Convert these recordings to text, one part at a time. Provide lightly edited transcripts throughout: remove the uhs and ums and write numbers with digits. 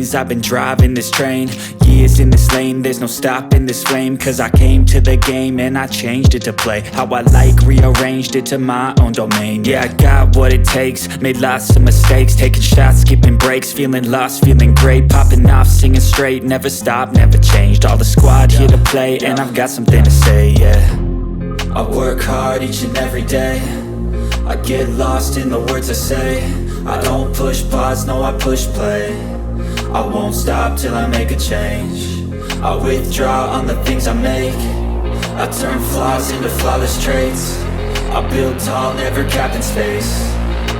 things. I've been driving this train, years in this lane. There's no stopping this flame, cause I came to the game and I changed it to play how I like, rearranged it to my own domain. Yeah, I got what it takes, made lots of mistakes, taking shots, skipping breaks, feeling lost, feeling great, popping off, singing straight, never stopped, never changed. All the squad here to play, and I've got something to say, yeah. I work hard each and every day, I get lost in the words I say. I don't push pause, no, I push play. I won't stop till I make a change. I withdraw on the things I make. I turn flaws into flawless traits. I build tall, never capped in space.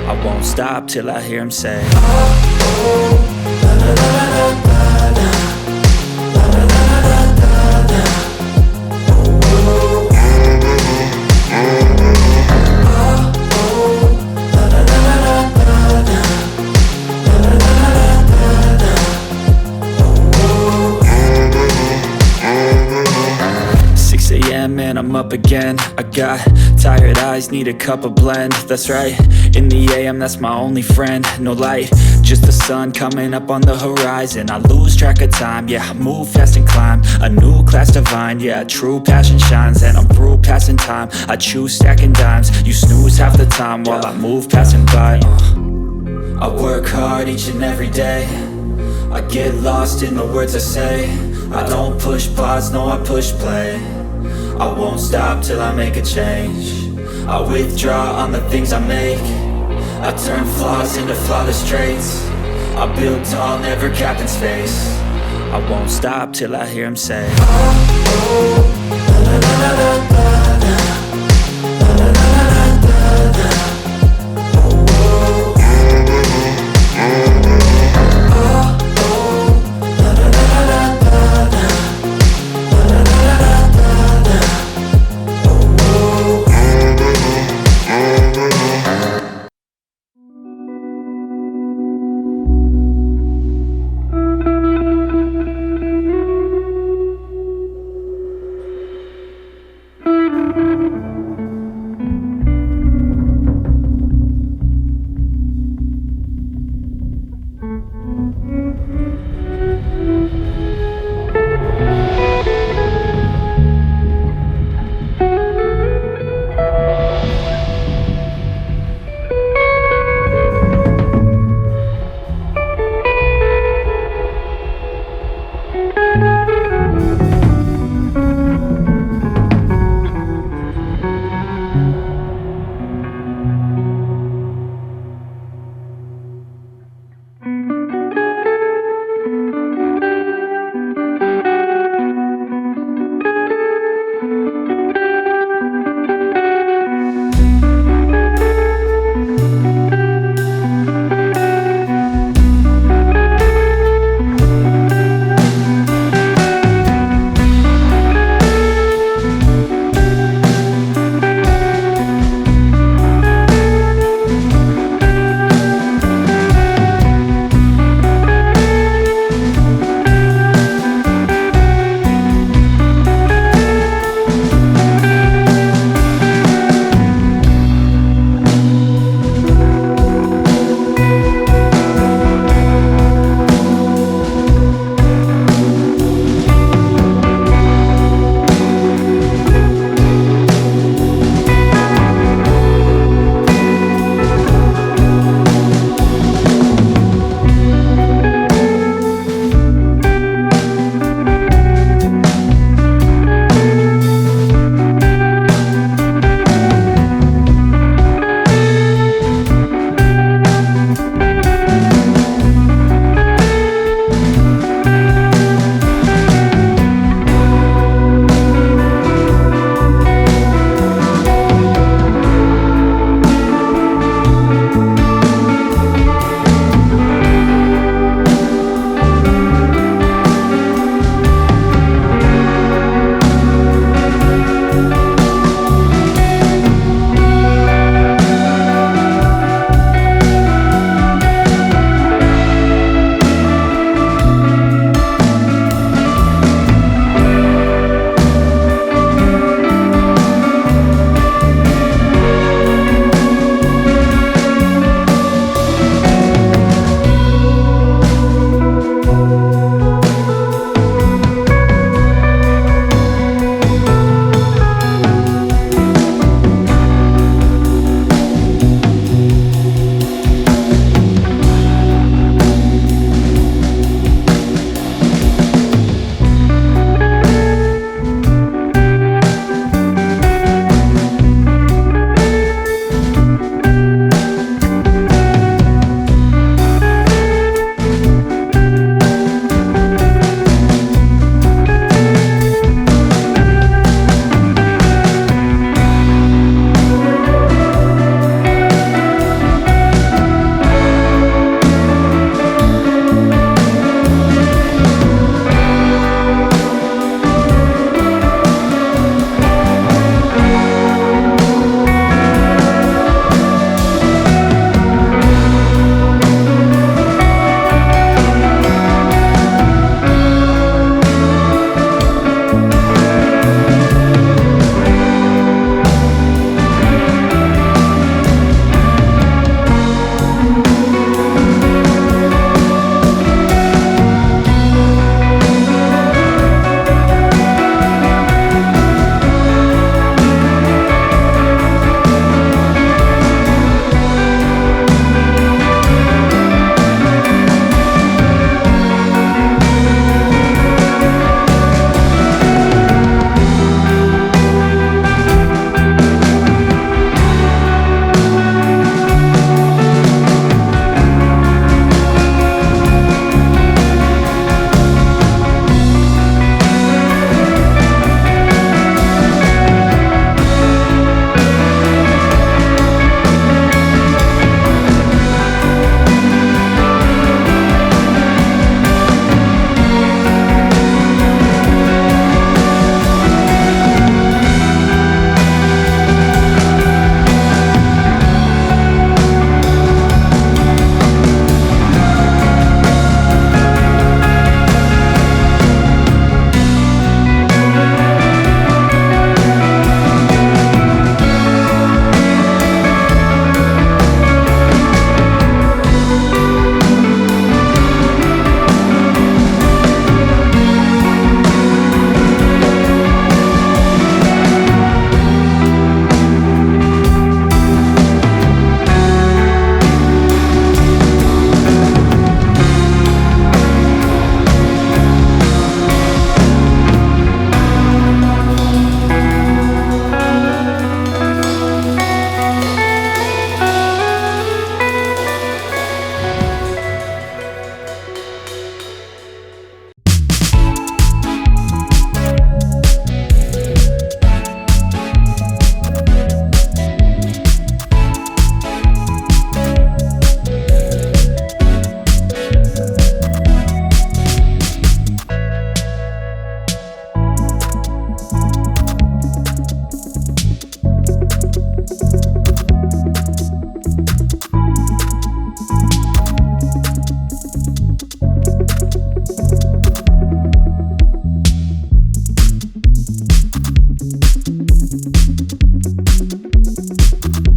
I won't stop till I hear him say, oh, oh, la la la la la la, la la la la la la, oh, oh, and I'm up again. I got tired eyes, need a cup of blend. That's right, in the AM, that's my only friend. No light, just the sun coming up on the horizon. I lose track of time, yeah, I move fast and climb a new class divine, yeah, true passion shines. And I'm through passing time, I choose stacking dimes. You snooze half the time while I move passing by. I work hard each and every day, I get lost in the words I say. I don't push pause, no, I push play. I won't stop till I make a change. I withdraw on the things I make. I turn flaws into flawless traits. I build tall, never capped in space. I won't stop till I hear him say, oh, oh, la la la la la la, la la la la la la.